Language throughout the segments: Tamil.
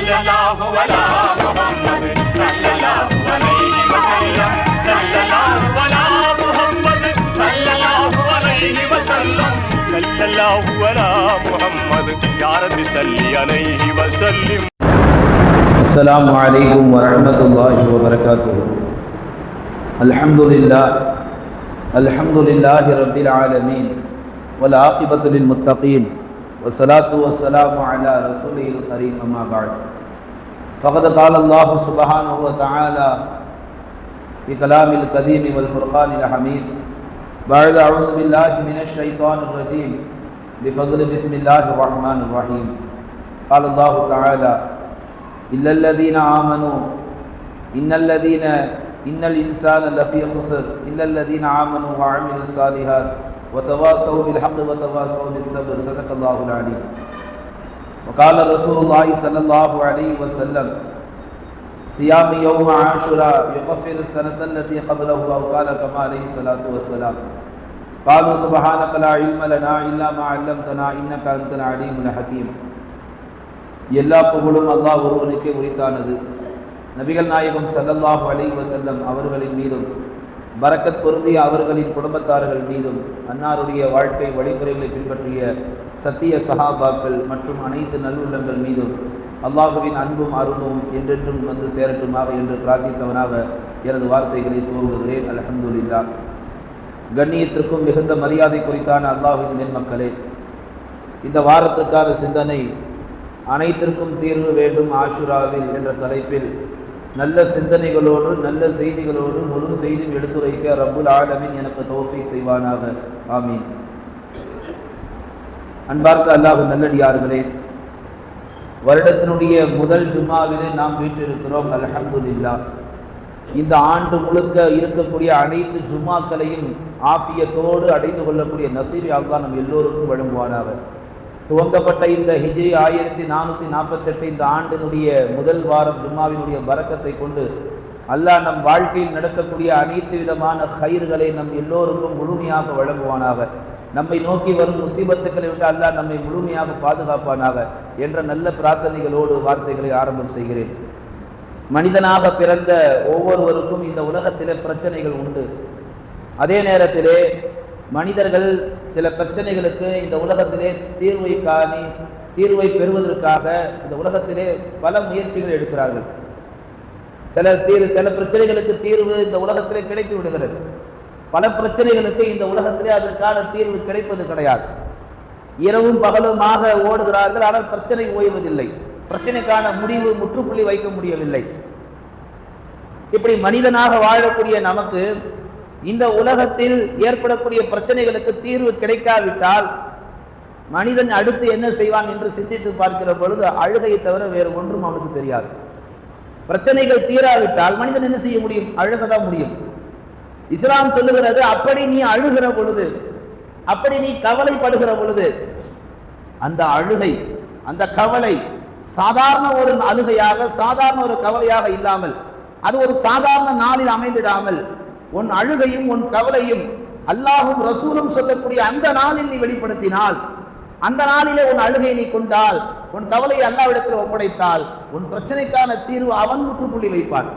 ஸல்லல்லாஹு அலா முஹம்மது ஸல்லல்லாஹு அலைஹி வஸல்லம் ஸல்லல்லாஹு அலா முஹம்மது ஸல்லல்லாஹு அலைஹி வஸல்லம் ஸல்லல்லாஹு அலா முஹம்மது யா ரப்பி ஸல்லி அலைஹி வஸல்லம். அஸ்ஸலாமு அலைக்கும் வரஹ்மத்துல்லாஹி வபரகாத்துஹு. அல்ஹம்துலில்லாஹி ரப்பில் ஆலமீன் வல் ஆகிபத்து லில் முத்தகீன் வஸ்ஸலாத்து வஸ்ஸலாமு அலா ரசூலில் கரீம் அம்மா பஅத். ஃபகத் கால அல்லாஹு சுப்ஹானஹு வ தஆலா ஃபி கலாமில் கதீம் வல் ஃபுர்கானில் ஹமீத் பஅத அஊது பில்லாஹி மினஷ் ஷைத்தானிர் ரஜீம் பிஃضل பிஸ்மில்லாஹிர் ரஹ்மானிர் ரஹீம். قال الله تعالى إلا الذين آمنوا إن الإنسان لفي خسر إلا الذين آمنوا وعملوا الصالحات وتواصوا بالحق وتواصوا بالصبر. صدق الله العليم. وقال رسول الله صلى الله عليه وسلم صيام يوم عاشوراء يكفر السنة التي قبله أو قال كما عليه الصلاة والسلام. قالوا سبحانك لا علم لنا إلا ما علمتنا إنك أنت العليم الحكيم. எல்லா புகழும் அல்லாஹ் ஒருவனுக்கே உரித்தானது. நபிகள் நாயகம் ஸல்லல்லாஹு அலைஹி வஸல்லம் அவர்களின் மீதும் பரக்கத் பொருந்திய அவர்களின் குடும்பத்தார்கள் மீதும் அன்னாருடைய வாழ்க்கை வழிமுறைகளை பின்பற்றிய சத்திய சஹாபாக்கள் மற்றும் அனைத்து நல்லுள்ளங்கள் மீதும் அல்லாஹுவின் அன்பும் அருளும் என்றென்றும் வந்து சேரட்டுமாக என்று பிரார்த்தித்தவனாக எனது வார்த்தைகளை துவங்குகிறேன். அல்ஹம்துலில்லாஹ். கண்ணியத்திற்கும் மிகுந்த மரியாதை குறித்தான அல்லாஹ்வின் நென்மக்களே, இந்த வாரத்திற்கான சிந்தனை அனைத்திற்கும் தீர்வு வேண்டும் ஆஷுராவில் என்ற தலைப்பில் நல்ல சிந்தனைகளோடு நல்ல செய்திகளோடு முழு செய்தியும் எடுத்துரைக்க ரப்புல் ஆலமீன் எனக்கு தௌஃபீக் செய்வானாக. ஆமீன். அன்பார்ந்த அல்லாஹ் நல்லடியார்களே, வருடத்தினுடைய முதல் ஜும்மாவிலே நாம் வீற்றிருக்கிறோம். அல்ஹம்துலில்லாஹ். இந்த ஆண்டு முழுக்க இருக்கக்கூடிய அனைத்து ஜும்மாக்களையும் ஆஃபியத்தோடு அடைந்து கொள்ளக்கூடிய நசீர் அல்லாஹ் நம் எல்லோருக்கும் வழங்குவானாக. துவங்கப்பட்ட இந்த ஹிஜ்ரி 1448 இந்த ஆண்டினுடைய முதல் வாரம் ஜும்மாவினுடைய பரக்கத்தை கொண்டு அல்லாஹ் நம் வாழ்க்கையில் நடக்கக்கூடிய அனைத்து விதமான ஹைர்களை நம் எல்லோருக்கும் முழுமையாக வழங்குவானாக. நம்மை நோக்கி வரும் முசீபத்துக்களை விட்டு அல்லாஹ் நம்மை முழுமையாக பாதுகாப்பானாக என்ற நல்ல பிரார்த்தனைகளோடு வார்த்தைகளை ஆரம்பம் செய்கிறேன். மனிதனாக பிறந்த ஒவ்வொருவருக்கும் இந்த உலகத்திலே பிரச்சனைகள் உண்டு. அதே நேரத்திலே மனிதர்கள் சில பிரச்சனைகளுக்கு இந்த உலகத்திலே தீர்வை பெறுவதற்காக இந்த உலகத்திலே பல முயற்சிகள் எடுக்கிறார்கள். சில பிரச்சனைகளுக்கு தீர்வு இந்த உலகத்திலே கிடைத்து விடுகிறது. பல பிரச்சனைகளுக்கு இந்த உலகத்திலே அதற்கான தீர்வு கிடைப்பது கிடையாது. இரவும் பகலுமாக ஓடுகிறார்கள், ஆனால் பிரச்சனை ஓய்வதில்லை. பிரச்சனைக்கான முடிவு முற்றுப்புள்ளி வைக்க முடியவில்லை. இப்படி மனிதனாக வாழக்கூடிய நமக்கு இந்த உலகத்தில் ஏற்படக்கூடிய பிரச்சனைகளுக்கு தீர்வு கிடைக்காவிட்டால் மனிதன் அடுத்து என்ன செய்வான் என்று சிந்தித்து பார்க்கிற பொழுது அழுகையை தவிர வேறு ஒன்றும் அவனுக்கு தெரியாது. பிரச்சனைகள் தீராவிட்டால் மனிதன் என்ன செய்ய முடியும்? அழுகதான் முடியும். இஸ்லாம் சொல்லுகிறது, அப்படி நீ அழுகிற பொழுது, அப்படி நீ கவலைப்படுகிற பொழுது அந்த அழுகை, அந்த கவலை சாதாரண ஒரு அழுகையாக, சாதாரண ஒரு கவலையாக இல்லாமல், அது ஒரு சாதாரண நாளில் அமைந்திடாமல் உன் அழுகையும் உன் கவலையும் அல்லாஹும் ரசூலும் சொல்லக்கூடிய அந்த நாளில் நீ வெளிப்படுத்தினால், அந்த நாளிலே உன் அழுகை நீ கொண்டால், உன் கவலையை அல்லாஹ்விடத்தில் ஒப்படைத்தால், உன் பிரச்சனைக்கான தீர்வு அவன் முற்றுப்புள்ளி வைப்பான்.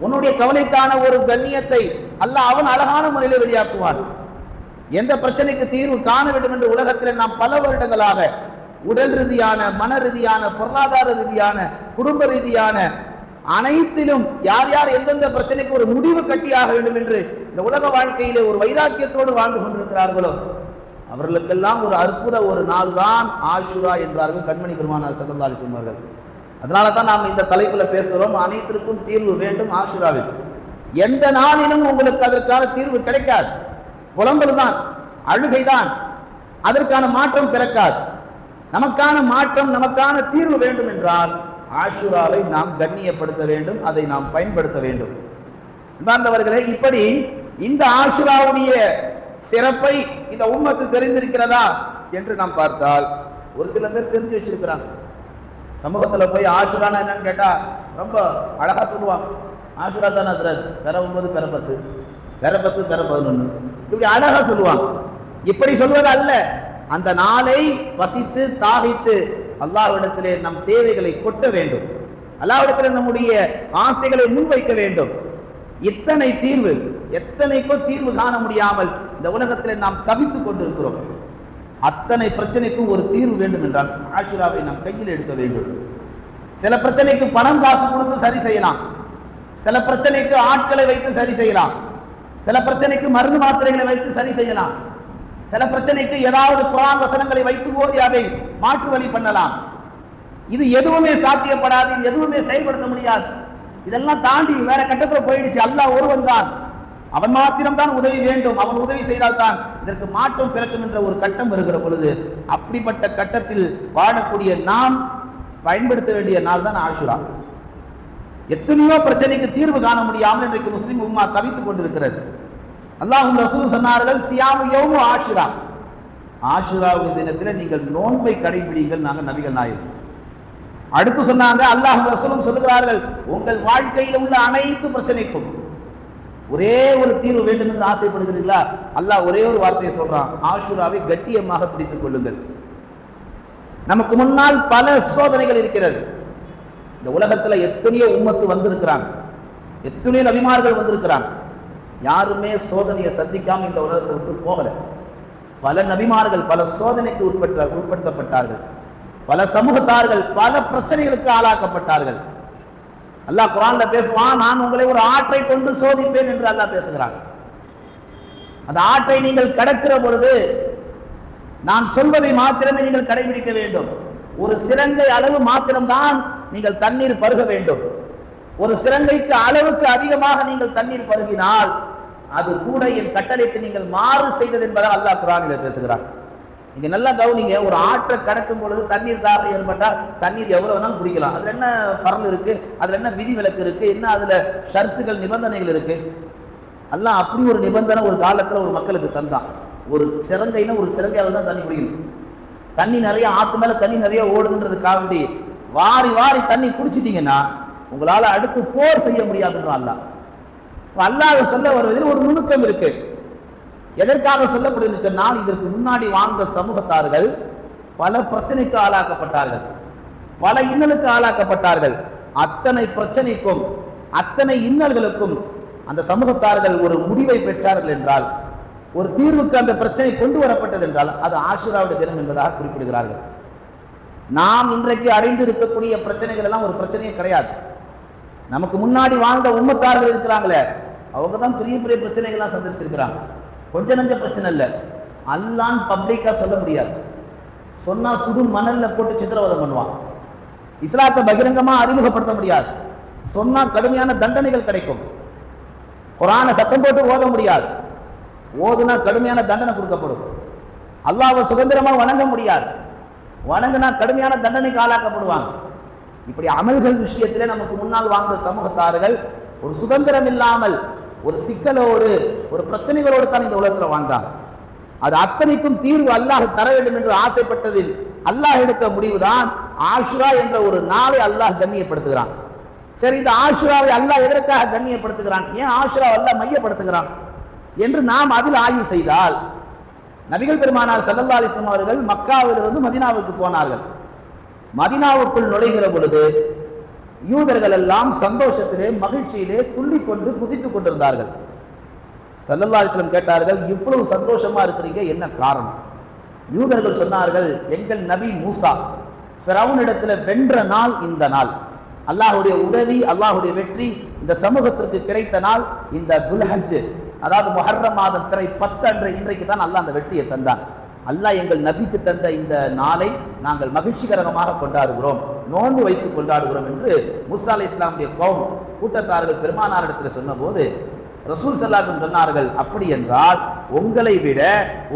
உன்னுடைய கவலைக்கான ஒரு கண்ணியத்தை அல்லாஹ் அவன் அழகான முறையில் வெளியாக்குவான். எந்த பிரச்சனைக்கு தீர்வு காண வேண்டும் என்று உலகத்தில் நாம் பல வருடங்களாக உடல் ரீதியான, மன ரீதியான, பொருளாதார ரீதியான, குடும்ப ரீதியான அனைத்திலும் யார் யார் எந்தெந்த பிரச்சனைக்கு ஒரு முடிவு கட்டியாக வேண்டும் என்று இந்த உலக வாழ்க்கையிலே ஒரு வைராக்கியத்தோடு வாழ்ந்து கொண்டிருக்கிறார்களோ அவர்களுக்கெல்லாம் ஒரு அற்புத ஒரு நாள் தான் ஆஷுரா என்றார்கள் கண்மணி பெருமானார் ஸல்லல்லாஹு அலைஹி வஸல்லம் அவர்கள். அதனால தான் நாம் இந்த தலைப்பில் பேசுகிறோம். அனைத்திற்கும் தீர்வு வேண்டும் ஆஷுராவில். எந்த நாளிலும் உங்களுக்கு அதற்கான தீர்வு கிடைக்காது. புலம்பல் தான், அழுகை தான், அதற்கான மாற்றம் பிறக்காது. நமக்கான மாற்றம், நமக்கான தீர்வு வேண்டும் என்றால் ஆஷுராவை நாம் கண்ணியப்படுத்த வேண்டும், அதை நாம் பயன்படுத்த வேண்டும். அன்பார்ந்தவர்களே, இப்படி இந்த ஆஷுராவுடைய சிறப்பை இந்த உம்மத்து தெரிந்திருக்கிறதா என்று நாம் பார்த்தால் ஒரு சில பேர் தெரிஞ்சு வச்சிருக்கிறாங்க. சமூகத்தில் போய் ஆஷுரானா என்னன்னு கேட்டா ரொம்ப அழகா சொல்லுவாங்க. ஆஷுரா தான் ஹஜ்ரத், பெற 9 பெற 10, பெற 10 பெற 11, இப்படி அழகா சொல்லுவாங்க. இப்படி சொல்வது அல்ல, அந்த நாளை வசித்து தாகித்து அல்லாஹ்விடத்திலே நம் தேவைகளை கொட்ட வேண்டும், அல்லாஹ்விடத்திலே நம்முடைய ஆசைகளை முன்வைக்க வேண்டும். இத்தனை தீர்வு, எத்தனைக்கோ தீர்வு காண முடியாமல் இந்த உலகத்திலே நாம் தவித்துக் கொண்டிருக்கிறோம். அத்தனை பிரச்சனைக்கும் ஒரு தீர்வு வேண்டும் என்றால் ஆஷுராவை நாம் கையில் எடுக்க வேண்டும். சில பிரச்சனைக்கு பணம் காசு கொடுத்து சரி செய்யலாம், சில பிரச்சனைக்கு ஆட்களை வைத்து சரி செய்யலாம், சில பிரச்சனைக்கு மருந்து மாத்திரைகளை வைத்து சரி செய்யலாம், சில பிரச்சனைக்கு ஏதாவது குர்ஆன் வசனங்களை வைத்து ஓதி அதை மாற்று வழி பண்ணலாம். இது எதுவுமே சாத்தியப்படாது, எதுவுமே செயல்படுத்த முடியாது. இதெல்லாம் தாண்டி வேற கட்டத்தில் போயிடுச்சு. அல்லாஹ் ஒருவன் தான், அவன் மாத்திரம்தான் உதவி வேண்டும், அவன் உதவி செய்தால் தான் இதற்கு மாற்றம் பிறக்கும் என்ற ஒரு கட்டம் வருகிற பொழுது, அப்படிப்பட்ட கட்டத்தில் வாழக்கூடிய நாம் பயன்படுத்த வேண்டிய நாள் தான் ஆஷுரா. எத்தனையோ பிரச்சனைக்கு தீர்வு காண முடியாமல் இன்றைக்கு முஸ்லிம் உம்மா தவித்துக் கொண்டிருக்கிறது. அல்லாஹ்வும் ரசூலும் சொன்னார்கள், சியாமு யௌமு ஆஷுரா, ஆஷுராவுடைய தினத்தில் நீங்கள் நோன்பை கடைபிடிங்கள் நாங்கள் நபிகள் நாயகம். அடுத்து சொன்னாங்க, அல்லாஹ்வும் ரசூலும் சொல்லுகிறார்கள், உங்கள் வாழ்க்கையில் உள்ள அனைத்து பிரச்சனைக்கும் ஒரே ஒரு தீர்வு வேண்டும் என்று ஆசைப்படுகிறீர்களா? அல்லாஹ் ஒரே ஒரு வார்த்தையை சொல்றான், ஆஷுராவை கட்டியமாக பிடித்துக் கொள்ளுங்கள். நமக்கு முன்னால் பல சோதனைகள் இருக்கிறது. இந்த உலகத்துல எத்தனையோ உம்மத்து வந்திருக்கிறாங்க, எத்தனையோ நபிமார்கள் வந்திருக்கிறாங்க. யாருமே சோதனையை சந்திக்காம இந்த உலகத்தை விட்டு போகல. பல நபிமார்கள் பல சோதனைக்கு உட்படுத்தப்பட்டார்கள், பல சமூகத்தார்கள் பல பிரச்சனைகளுக்கு ஆளாக்கப்பட்டார்கள். அல்லாஹ் குர்ஆன்ல பேசுவான், நான் உங்களை ஒரு ஆற்றை கொண்டு சோதிப்பேன் என்று அல்லாஹ் பேசுகிறான். அந்த ஆற்றை நீங்கள் கடக்கிற பொழுது நான் சொல்வதை மாத்திரமே நீங்கள் கடைபிடிக்க வேண்டும். ஒரு சிரங்கை அளவு மாத்திரம்தான் நீங்கள் தண்ணீர் பருக வேண்டும். ஒரு சிரங்கைக்கு அளவுக்கு அதிகமாக நீங்கள் தண்ணீர் பருகினால் அது கூட என் கட்டளைக்கு நீங்கள் மாறு செய்தது என்பதாக அல்லாஹ் குர்ஆனில் பேசுகிறான். நீங்க நல்லா கவனிங்க, ஒரு ஆற்றை கடக்கும் பொழுது தண்ணீர் தாகம் ஏற்பட்டால் தண்ணீர் எவ்வளவு வேணாலும் குடிக்கலாம். அதுல என்ன ஃபர்ல் இருக்கு, அதுல என்ன விதிவிலக்கு இருக்கு, என்ன அதுல ஷர்த்துகள் நிபந்தனைகள் இருக்கு? அல்லாஹ் அப்படி ஒரு நிபந்தனை ஒரு காலத்துல ஒரு மக்களுக்கு தந்தான். ஒரு சிறங்கைன்னா ஒரு சிறங்கையால தான் தண்ணி குடிக்கணும். தண்ணி நிறைய ஆத்து மேல தண்ணி நிறைய ஓடுதுன்றதுக்காக வேண்டி வாரி வாரி தண்ணி குடிச்சிட்டீங்கன்னா உங்களால அடுத்து போர் செய்ய முடியாதுன்றான் அல்லாஹ். அல்லாஹ் சொல்ல வருவதில் ஒரு நுணுக்கம் இருக்கு. எதற்காக சொல்லப்படுது சொன்னால், இதற்கு முன்னாடி வாழ்ந்த சமூகத்தார்கள் பல பிரச்சனைக்கு ஆளாக்கப்பட்டார்கள், பல இன்னலுக்கு ஆளாக்கப்பட்டார்கள். அத்தனை பிரச்சனைக்கும் அத்தனை இன்னல்களுக்கும் அந்த சமூகத்தார்கள் ஒரு முடிவை பெற்றார்கள் என்றால், ஒரு தீர்வுக்கு அந்த பிரச்சனை கொண்டு வரப்பட்டது என்றால் அது ஆஷுராவுடைய தினம் என்பதாக குறிப்பிடுகிறார்கள். நாம் இன்றைக்கு அடைந்து இருக்கக்கூடிய பிரச்சனைகள் எல்லாம் ஒரு பிரச்சனையே கிடையாது. நமக்கு முன்னாடி வாழ்ந்த உம்மத்தார்கள் இருக்கிறாங்களே, அவங்க தான் பெரிய பெரிய பிரச்சனைகள்லாம் சந்திச்சிருக்கிறாங்க. கொஞ்ச நஞ்ச பிரச்சனை இல்லை. அல்லான்னு பப்ளிக்கா சொல்ல முடியாது, சொன்னா சுடு மணல்ல போட்டு சித்திரவதை பண்ணுவான். இஸ்லாத்தை பகிரங்கமா அறிமுகப்படுத்த முடியாது, சொன்னா கடுமையான தண்டனைகள் கிடைக்கும். குர்ஆனை சத்தம் போட்டு ஓத முடியாது, ஓதுனா கடுமையான தண்டனை கொடுக்கப்படும். அல்லாஹ்வை சுதந்திரமா வணங்க முடியாது, வணங்கினா கடுமையான தண்டனைக்கு ஆளாக்கப்படுவாங்க. இப்படி அமல்கள் விஷயத்திலே நமக்கு முன்னால் வாழ்ந்த சமூகத்தார்கள் ஒரு சுதந்திரம் இல்லாமல் ஒரு சிக்கலோடு ஒரு பிரச்சனைகளோடு தான் இந்த உலகத்தில் வாழ்ந்தாங்க. அது அத்தனைக்கும் தீர்வு அல்லாஹ் தர வேண்டும் என்று ஆசைப்பட்டதில் அல்லாஹ் எடுத்த முடிவுதான் ஆஷுரா என்ற ஒரு நாளை அல்லாஹ் கண்ணியப்படுத்துகிறான். சரி, இந்த ஆஷுராவை அல்லாஹ் எதற்காக கண்ணியப்படுத்துகிறான், ஏன் ஆஷுரா அல்லாஹ் மையப்படுத்துகிறான் என்று நாம் அதில் ஆய்வு செய்தால், நபிகள் பெருமானார் ஸல்லல்லாஹு அலைஹி வஸல்லம் அவர்கள் மக்காவிலிருந்து மதீனாவுக்கு போனார்கள். மதீனாவுக்குள் நுழைகிற பொழுது யூதர்கள் எல்லாம் சந்தோஷத்திலே மகிழ்ச்சியிலே துள்ளிக் கொண்டு குதித்துக் கொண்டிருந்தார்கள். ஸல்லல்லாஹு அலைஹி வஸல்லம் கேட்டார்கள், இவ்வளவு சந்தோஷமா இருக்கிறீங்க, என்ன காரணம்? யூதர்கள் சொன்னார்கள், எங்கள் நபி மூசா ஃபிரௌனிடத்துல வென்ற நாள் இந்த நாள், அல்லாஹ்வுடைய உதவி அல்லாஹ்வுடைய வெற்றி இந்த சமூகத்திற்கு கிடைத்த நாள் இந்த துல்ஹஜ், அதாவது முஹர்ரம் மாதம் பிறை 10 அன்று இன்றைக்கு தான் அல்லாஹ் அந்த வெற்றியை தந்தான். அல்லாஹ் எங்கள் நபிக்கு தந்த இந்த நாளை நாங்கள் மகிழ்ச்சிகரமாக கொண்டாடுகிறோம், நோன்பு வைத்து கொண்டாடுகிறோம் என்று மூசா அலைஹிஸ்ஸலாமுடைய கூட்டத்தார்கள் பெருமானாரிடத்தில் சொன்னபோது ரசூல் ஸல்லல்லாஹு அலைஹி வஸல்லம் சொன்னார்கள், அப்படி என்றால் உங்களை விட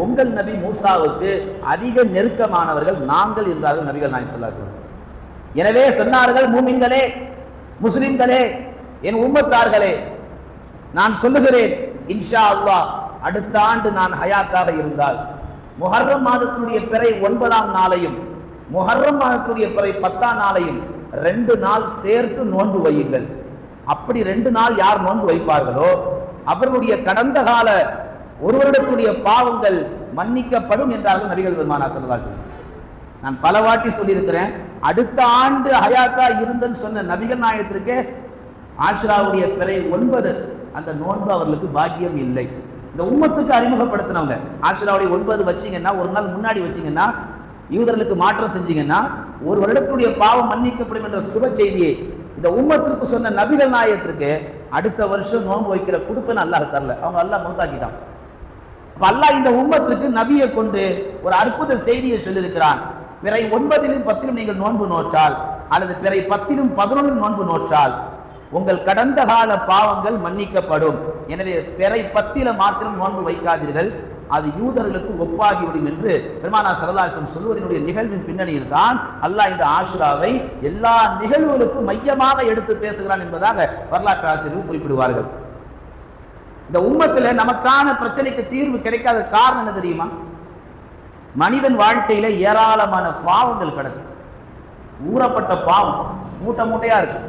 உங்கள் நபி மூசாவுக்கு அதிக நெருக்கமானவர்கள் நாங்கள் என்றார்கள் நபிகள் நாயகம் ஸல்லல்லாஹு அலைஹி வஸல்லம். எனவே சொன்னார்கள், மூமின்களே, முஸ்லிம்களே, என் உம்மத்தார்களே, நான் சொல்லுகிறேன், இன்ஷா அல்லாஹ் அடுத்த ஆண்டு நான் ஹயாத்தாக இருந்தால் முஹர்ரம் மாதத்தினுடைய பிறை 9ஆம் நாளையும் முஹர்ரம் மாதத்தினுடைய பிறை 10ஆம் நாளையும் 2 நாள் சேர்த்து நோன்பு வையுங்கள். அப்படி 2 நாள் யார் நோன்பு வைப்பார்களோ அவர்களுடைய கடந்த கால ஒரு வருடத்துடைய பாவங்கள் மன்னிக்கப்படும் என்றார்கள் நபிகள் பெருமானார் ஸல்லல்லாஹு அலைஹி வஸல்லம். நான் பல வாட்டி சொல்லியிருக்கிறேன், அடுத்த ஆண்டு ஹயாத்தா இருந்தன்னு சொன்ன நபிகள் நாயகத்திற்கே ஆஷுராவுடைய பிறை 9 அந்த நோன்பு அவர்களுக்கு பாக்கியம் இல்லை. இந்த உம்மத்துக்கு அறிமுகப்படுத்தினவங்க. ஆஷுராவுடைய 9 வச்சிங்கன்னா, ஒரு நாள் முன்னாடி வச்சிங்கன்னா, யூதர்களுக்கு மாற்றம் செஞ்சீங்கன்னா ஒரு வருடத்துடைய பாவம் மன்னிக்கப்படும் என்ற சுப செய்தியை இந்த உம்மத்திற்கு சொன்ன நபிகள் நாயகத்திற்கு அடுத்த வருஷம் நோன்பு வைக்கிற கொடுப்பேன்னு அல்லாஹ் தரல. அவங்க அல்லாஹ் மௌத்தாக்கிட்டான். அப்ப அல்லாஹ் இந்த உம்மத்திற்கு நபியை கொண்டு ஒரு அற்புத செய்தியை சொல்லியிருக்கிறான். பிறை 9லும் 10லும் நீங்கள் நோன்பு நோற்றால், அல்லது பிறை 10லும் 11லும் நோன்பு நோற்றால் உங்கள் கடந்த கால பாவங்கள் மன்னிக்கப்படும். எனவே பிறை 10ல மாத்திரம் நோன்பு வைக்காதீர்கள், அது யூதர்களுக்கு ஒப்பாகிவிடும் என்று பெருமானார் ஸல்லல்லாஹு அலைஹி வஸல்லம் சொல்வதனுடைய நிகழ்வின் பின்னணியில் தான் அல்லாஹ் இந்த ஆஷுராவை எல்லா நிகழ்வுகளுக்கும் மையமாக எடுத்து பேசுகிறான் என்பதாக வரலாற்று ஆசிரியர்கள் குறிப்பிடுவார்கள். இந்த உம்மத்தில் நமக்கான பிரச்சனைக்கு தீர்வு கிடைக்காத காரணம் என்ன தெரியுமா? மனிதன் வாழ்க்கையில ஏராளமான பாவங்கள் கிடக்கு. ஊறப்பட்ட பாவம் மூட்டை மூட்டையா இருக்கு.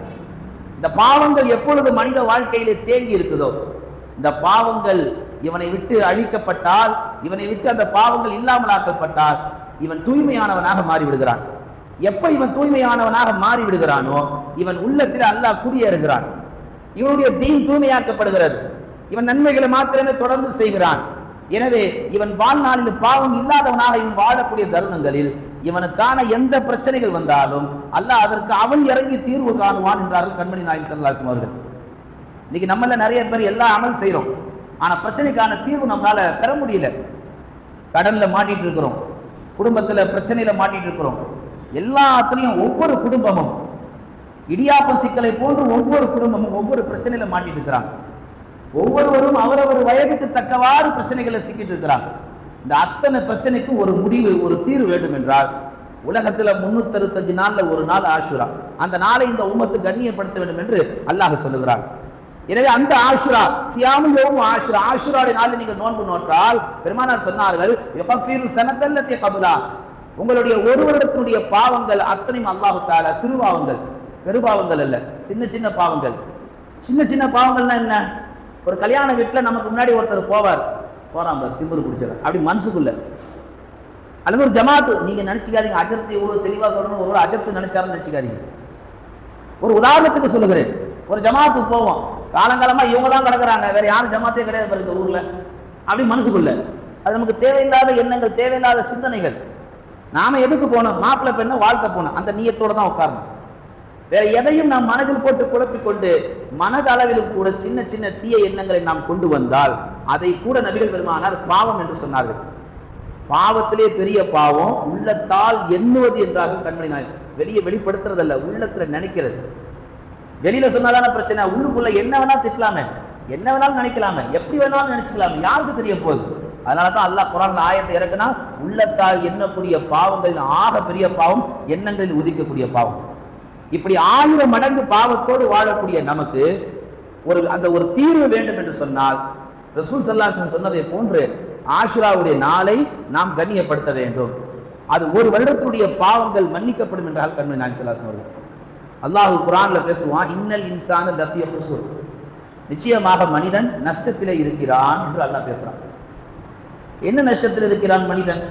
இந்த பாவங்கள் எப்பொழுது மனித வாழ்க்கையிலே தேங்கி இருக்குதோ, இந்த பாவங்கள் இவனை விட்டு அழிக்கப்பட்டால், இவனை விட்டு அந்த பாவங்கள் இல்லாமல் ஆக்கப்பட்டால் இவன் தூய்மையானவனாக மாறிவிடுகிறான். எப்ப இவன் தூய்மையானவனாக மாறிவிடுகிறானோ இவன் உள்ளத்தில் அல்லாஹ் குடியேறுகிறான். இவனுடைய தீன் தூய்மையாக்கப்படுகிறது. இவன் நன்மைகளை மாத்திரமே தொடர்ந்து செய்கிறான். எனவே இவன் வாழ்நாளில் பாவம் இல்லாதவனாக இவன் வாழக்கூடிய தருணங்களில் இவனுக்கான எந்த பிரச்சனைகள் வந்தாலும் அல்லாஹ் அதற்கு அவன் இறங்கி தீர்வு காணுவான் என்றார்கள் கண்மணி நாயகம் ஸல்லல்லாஹு அலைஹி வஸல்லம். இன்னைக்கு நம்மள நிறைய பேர் எல்லா அமல் செய்யறோம், ஆனா பிரச்சனைக்கான தீர்வு நம்மளால பெற முடியல. கடன்ல மாட்டிட்டு இருக்கிறோம், குடும்பத்துல பிரச்சனையில மாட்டிட்டு இருக்கிறோம். எல்லாத்துலயும் ஒவ்வொரு குடும்பமும் இடியாப்பம் சிக்கலை போன்று ஒவ்வொரு குடும்பமும் ஒவ்வொரு பிரச்சனையில மாட்டிட்டு இருக்கிறாங்க. ஒவ்வொருவரும் அவரவர் வயதுக்கு தக்கவாறு பிரச்சனைகளை சிக்கிட்டு இருக்கிறாங்க. இந்த அத்தனை பிரச்சனைக்கும் ஒரு முடிவு, ஒரு தீர்வு வேண்டும் என்றால் உலகத்துல 365 நாள்ல ஒரு நாள் ஆஷுரா. அந்த நாளை இந்த உம்மத்து கண்ணியப்படுத்த வேண்டும் என்று அல்லாஹ் சொல்லுகிறான். எனவே அந்த ஆஷுரா சியாமுயோம் ஆஷுரா, ஆஷுராவுடைய நாளில் நீங்கள் நோன்பு நோற்றால் பெருமானார் சொன்னார்கள், யுகஃபிரு ஸனத்தல்லதி கப்லா, உங்களுடைய ஒரு வருடத்தினுடைய பாவங்கள் அத்தனையும் அல்லாஹ் தஆலா, சிறு பாவங்கள் பெருபாவங்கள் அல்ல, சின்ன சின்ன பாவங்கள். சின்ன சின்ன பாவங்கள்னா என்ன? ஒரு கல்யாண வீட்டில் நமக்கு முன்னாடி ஒருத்தர் போறான் திமிரு பிடிச்சது அப்படி மனசுக்குள்ள, அல்லது ஒரு ஜமாத்து, நீங்க நினைச்சுக்காதீங்க அஜர்த்து இவ்வளவு தெளிவா சொல்லணும், ஒரு அஜர்த்து நினைச்சாலும் நினைச்சுக்காதீங்க. ஒரு உதாரணத்துக்கு சொல்லுகிறேன், ஒரு ஜமாத்துக்கு போவோம், காலங்காலமா இவங்க தான் கிடக்குறாங்க, வேற யாரும் ஜமாத்தே கிடையாது பாரு இந்த ஊர்ல, அப்படி மனசுக்குள்ள. அது நமக்கு தேவையில்லாத எண்ணங்கள், தேவையில்லாத சிந்தனைகள். நாம எதுக்கு போனோம்? மாப்பிள்ளை பெண்ணை வாழ்க்கை போனோம், அந்த நீயத்தோட தான் உட்காரணும். வேற எதையும் நாம் மனதில் போட்டு குழப்பிக்கொண்டு மனதளவிலும் கூட சின்ன சின்ன தீய எண்ணங்களை நாம் கொண்டு வந்தால் அதை கூட நபிகள் பெருமானார் பாவம் என்று சொன்னார்கள். பாவத்திலே பெரிய பாவம் உள்ளத்தால் எண்ணுவது என்றார்கள் கண்மணி நாயகம். வெளிப்படுத்துறதல்ல, உள்ளத்துல நினைக்கிறது. வெளியில சொன்னாதான பிரச்சனை, உள்ளுக்குள்ள என்ன வேணா திட்டலாமே, என்ன வேணாலும் நினைக்கலாமே, எப்படி வேணாலும் நினைச்சுக்கலாமே, யாருக்கு தெரிய போகுது? அதனாலதான் அல்லாஹ் குர்ஆன்ல ஆயத்தை இறக்குனா, உள்ளத்தால் எண்ணக்கூடிய பாவங்களில் ஆக பெரிய பாவம் எண்ணங்களில் உதிக்கக்கூடிய பாவம். இப்படி 1000 மடங்கு பாவத்தோடு வாழக்கூடிய நமக்கு ஒரு தீர்வு வேண்டும் என்று சொன்னால் ரசூல் ஸல்லல்லாஹு அலைஹி வஸல்லம் சொன்னதை போன்று ஆஷுராவுடைய நாளை நாம் கண்ணியப்படுத்த வேண்டும். அது ஒரு வருடத்துடைய பாவங்கள் மன்னிக்கப்படும் என்றால் கண்மணி நாயகம் ஸல்லல்லாஹு அலைஹி வஸல்லம் அல்லாஹ் குர்ஆன்ல பேசுவான், இன்னல் இன்சான லஃபீ ஹுஸ்ர், நிச்சயமாக மனிதன் நஷ்டத்திலே இருக்கிறான் என்று அல்லாஹ் பேசுறான். என்ன நஷ்டத்தில் இருக்கிறான் மனிதன்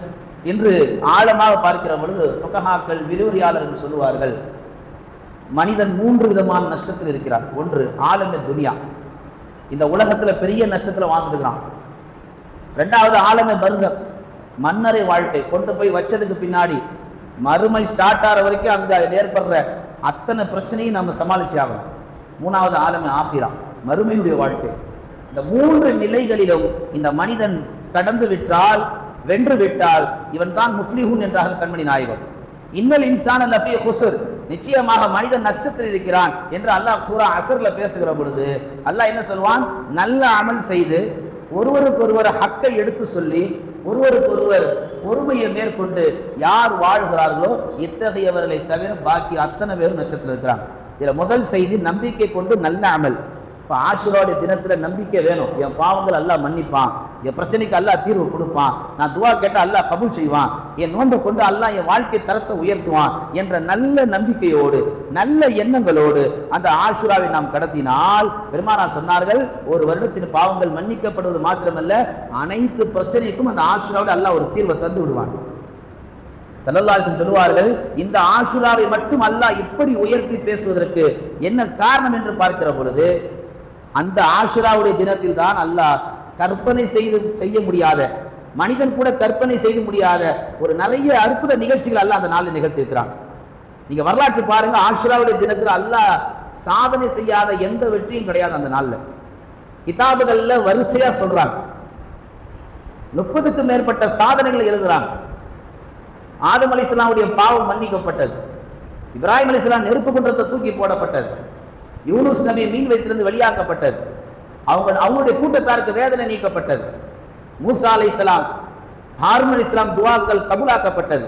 என்று ஆழமாக பார்க்கிற பொழுது ஃபுகஹாக்கள், விரிவுரையாளர்கள் சொல்லுவார்கள், மனிதன் 3 விதமான நஷ்டத்தில் இருக்கிறான். ஒன்று ஆலமே துனியா, இந்த உலகத்துல பெரிய நஷ்டத்துல வாழ்ந்துருக்கிறான். 2வது ஆலமே பர்ஸக், மன்னரை வாழ்க்கை, கொண்டு போய் வச்சதுக்கு பின்னாடி மறுமை ஸ்டார்ட் ஆகிற வரைக்கும் அங்க ஏற்படுற அத்தனை பிரச்சனையும் நம்ம சமாளிச்சு ஆகணும். 3வது ஆலமே ஆஃபிரா, மறுமையுடைய வாழ்க்கை. இந்த 3 நிலைகளிலும் இந்த மனிதன் கடந்து விட்டால், வென்று விட்டால் இவன் தான் முஃப்லிஹூன் என்றார்கள் கண்மணி நாயகம். இன்னல் இன்சான லஃபீ ஹுஸ்ர், நிச்சயமாக மனிதன் நஷ்டத்தில் இருக்கிறான் என்று அல்லாஹ் சூரா அஸ்ர்ல பேசுகிற பொழுது அல்லாஹ் என்ன சொல்வான்? நல்ல அமல் செய்து ஒருவருக்கொருவர் ஹக்கை எடுத்து சொல்லி ஒருவருக்கொருவர் பொறுமையை மேற்கொண்டு யார் வாழ்கிறார்களோ இத்தகையவர்களை தவிர பாக்கி அத்தனை பேரும் நஷ்டத்தில் இருக்கிறாங்க. இதுல முதல் செய்தி நம்பிக்கை கொண்டு நல்ல அமல். இப்போ ஆஷுராவுடைய தினத்துல நம்பிக்கை வேணும். என் பாவங்கள் அல்லாஹ் மன்னிப்பான், என் பிரச்சனைக்கு அல்லாஹ் தீர்வு கொடுப்பான், நான் துவா கேட்டால் அல்லாஹ் கபூல் செய்வான், என் நோன்பை கொண்டு அல்லாஹ் என் வாழ்க்கை தரத்தை உயர்த்துவான் என்ற நல்ல நம்பிக்கையோடு நல்ல எண்ணங்களோடு அந்த ஆஷுராவை நாம் கடத்தினால் பெருமானார் சொன்னார்கள், ஒரு வருடத்தின் பாவங்கள் மன்னிக்கப்படுவது மாத்திரமல்ல, அனைத்து பிரச்சனைக்கும் அந்த ஆஷுராவோட அல்லாஹ் ஒரு தீர்வை தந்து விடுவான். ஸல்லல்லாஹு அலைஹி வஸல்லம் சொல்லுவார்கள், இந்த ஆஷுராவை மட்டும் அல்லாஹ் இப்படி உயர்த்தி பேசுவதற்கு என்ன காரணம் என்று பார்க்கிற பொழுது, அந்த ஆஷுராவுடைய தினத்தில் தான் அல்லாஹ் கற்பனை செய்ய முடியாத, மனிதன் கூட கற்பனை செய்ய முடியாத ஒரு நிறைய அற்புத நிகழ்ச்சிகள் அல்லாஹ் அந்த நாளில் நிகழ்த்தியிருக்கிறான். நீங்க வரலாற்று பாருங்க, ஆஷுராவுடைய தினத்தில் அல்லாஹ் சாதனை செய்யாத எந்த வெற்றியும் கிடையாது. அந்த நாள்ல கிதாபுகள்ல வரிசையா சொல்றாங்க, 30க்கும் மேற்பட்ட சாதனைகள் எழுதுறாங்க. ஆதம் அலைஹிஸ்ஸலாமுடைய பாவம் மன்னிக்கப்பட்டது, இப்ராஹிம் அலைஹிஸ்ஸலாம் நெருப்பு குன்றத்தை தூக்கி போடப்பட்டது, யூனுஸ் நபி மீன் வைத்திருந்து வெளியாக்கப்பட்டது, அவங்களுடைய கூட்டத்தாருக்கு வேதனை நீக்கப்பட்டது, மூசா அலைஹிஸ்ஸலாம் ஹாரூன் அலைஹிஸ்ஸலாம் துஆக்கள் கபூலாக்கப்பட்டது,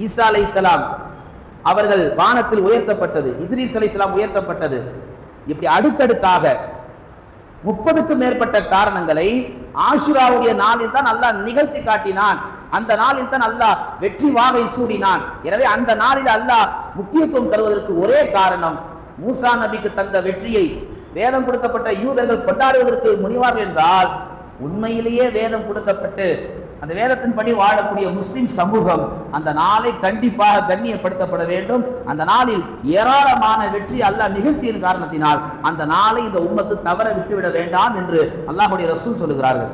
ஈசா அலைஹிஸ்ஸலாம் அவர்கள் வானத்தில் உயர்த்தப்பட்டது, இத்ரீஸ் அலைஹிஸ்ஸலாம் உயர்த்தப்பட்டது. இப்படி அடுக்கடுக்காக 30க்கும் மேற்பட்ட காரணங்களை ஆஷுராவுடைய நாளில் தான் அல்லாஹ் நிகழ்த்தி காட்டினான். அந்த நாளில் தான் அல்லாஹ் வெற்றி வாகை சூடினான். எனவே அந்த நாளில் அல்லாஹ் முக்கியத்துவம் தருவதற்கு ஒரே காரணம், மூசா நபிக்கு தந்த வெற்றியை வேதம் கொடுக்கப்பட்ட யூதர்கள் கொண்டாடுவதற்கு முனிவார்கள் என்றால், உண்மையிலேயே வேதம் கொடுக்கப்பட்டு அந்த வேதத்தின்படி வாழக்கூடிய முஸ்லிம் சமூகம் அந்த நாளை கண்டிப்பாக கண்ணியப்படுத்தப்பட வேண்டும். அந்த நாளில் ஏராளமான வெற்றி அல்லாஹ் நிகழ்த்தியின் காரணத்தினால் அந்த நாளை இந்த உம்மத்து தவற விட்டுவிட வேண்டாம் என்று அல்லாஹ்வுடைய ரசூல் சொல்லுகிறார்கள்.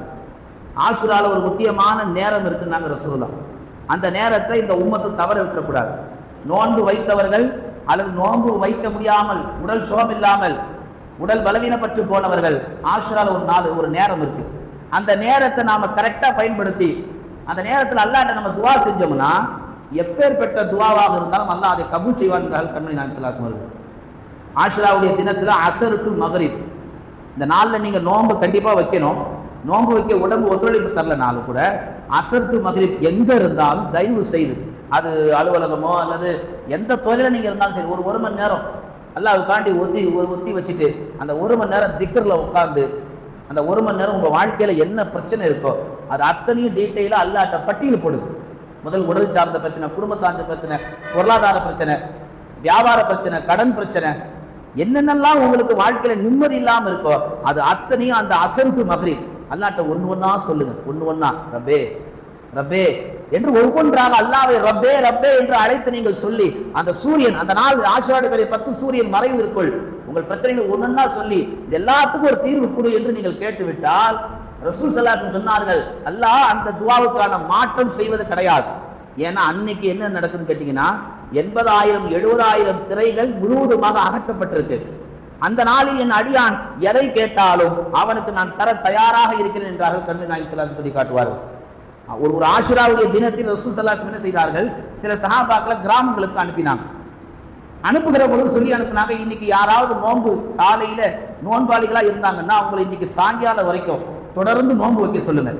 ஆஷுரால ஒரு முக்கியமான நேரம் இருக்குன்னாங்க ரசூலுல்லாஹ். அந்த நேரத்தை இந்த உம்மத்து தவற விட்டுறக்கூடாது. நோன்பு வைத்தவர்கள் அல்லது நோன்பு வைக்க முடியாமல் உடல் சோமில்லாமல் உடல் பலவீனப்பட்டு போனவர்கள், ஆஷுரால ஒரு நேரம் இருக்கு. அந்த நேரத்தை நாம கரெக்டா பயன்படுத்தி அந்த நேரத்தில் அல்லாஹ்ட்ட நம்ம துவா செஞ்சோம்னா, எப்பேற்பட்ட துவாவாக இருந்தாலும் அல்லாஹ் அதை கபூல் செய்வான் என்றால் கண்மணி நாயகம் ஸல்லல்லாஹு அலைஹி வஸல்லம். ஆஷுராவுடைய தினத்தில் அஸர் டு மக்ரிப் இந்த நாளில் நீங்க நோன்பு கண்டிப்பா வைக்கணும். நோன்பு வைக்க உடம்பு ஒத்துழைப்பு தரலனாலும் கூட அஸர் டு மக்ரிப் எங்க இருந்தாலும் தயவு செய்து, அது அலுவலகமோ அல்லது எந்த தொழில நீங்க இருந்தாலும் சரி, ஒரு மணி நேரம் அல்லாஹ்வுக்காண்டி ஒத்தி வச்சுட்டு அந்த 1 மணி நேரம் திக்ர்ல உட்கார்ந்து அந்த 1 மணி நேரம் உங்க வாழ்க்கையில என்ன பிரச்சனை இருக்கோ அது அத்தனையும் டீட்டெயிலா அல்லாஹ்ட்ட பட்டியல் போடுது. முதல் உடல் சார்ந்த பிரச்சனை, குடும்ப சார்ந்த பிரச்சனை, பொருளாதார பிரச்சனை, வியாபார பிரச்சனை, கடன் பிரச்சனை, என்னென்னலாம் உங்களுக்கு வாழ்க்கையில நிம்மதி இல்லாம இருக்கோ அது அத்தனையும் அந்த அஸர் டு மக்ரிப் அல்லாஹ்ட்ட ஒண்ணா சொல்லுங்க. ஒண்ணா ரப்பே ரப்பே என்று ஒவ்வொன்றாக அல்லாஹ்வை ரப்பே ரப்பே என்று அழைத்து நீங்கள் சொல்லி அந்த சூரியன் அந்த நாள் ஆஷுராவுடைய 10 சூரியன் மறைவிற்குள் உங்கள் பிரச்சனைகள் ஒவ்வொன்னா சொல்லி இது எல்லாத்துக்கும் ஒரு தீர்வு கொடு என்று நீங்கள் கேட்டுவிட்டால், ரசூல் ஸல்லல்லாஹு அலைஹி வஸல்லம் சொன்னார்கள், அல்லாஹ் அந்த துஆவுக்கான மாற்றம் செய்வது கிடையாது. ஏன்னா அன்னைக்கு என்ன நடக்குதுன்னு கேட்டீங்கன்னா, 80,000 70,000 திரைகள் முழுவதுமாக அகற்றப்பட்டிருக்கு. அந்த நாளில் என் அடியான் எதை கேட்டாலும் அவனுக்கு நான் தர தயாராக இருக்கிறேன் என்றார்கள் கண்மணி நாயகம் ஸல்லல்லாஹு அலைஹி வஸல்லம் சொல்லி காட்டுவார்கள். ஒரு ஆஷுராவுடைய தினத்தில் ரசூல் ஸல்லல்லாஹு அலைஹி வஸல்லம் என்ன செய்தார்கள், சில சஹாபாக்களை கிராமங்களுக்கு அனுப்பினாங்க. அனுப்புகிற பொழுது சொல்லி அனுப்பினாங்க, இன்னைக்கு யாராவது நோன்பு காலையில நோன்பாளிகளா இருந்தாங்கன்னா அவங்களை இன்னைக்கு சாயங்காலம் வரைக்கும் தொடர்ந்து நோன்பு வைக்க சொல்லுங்க.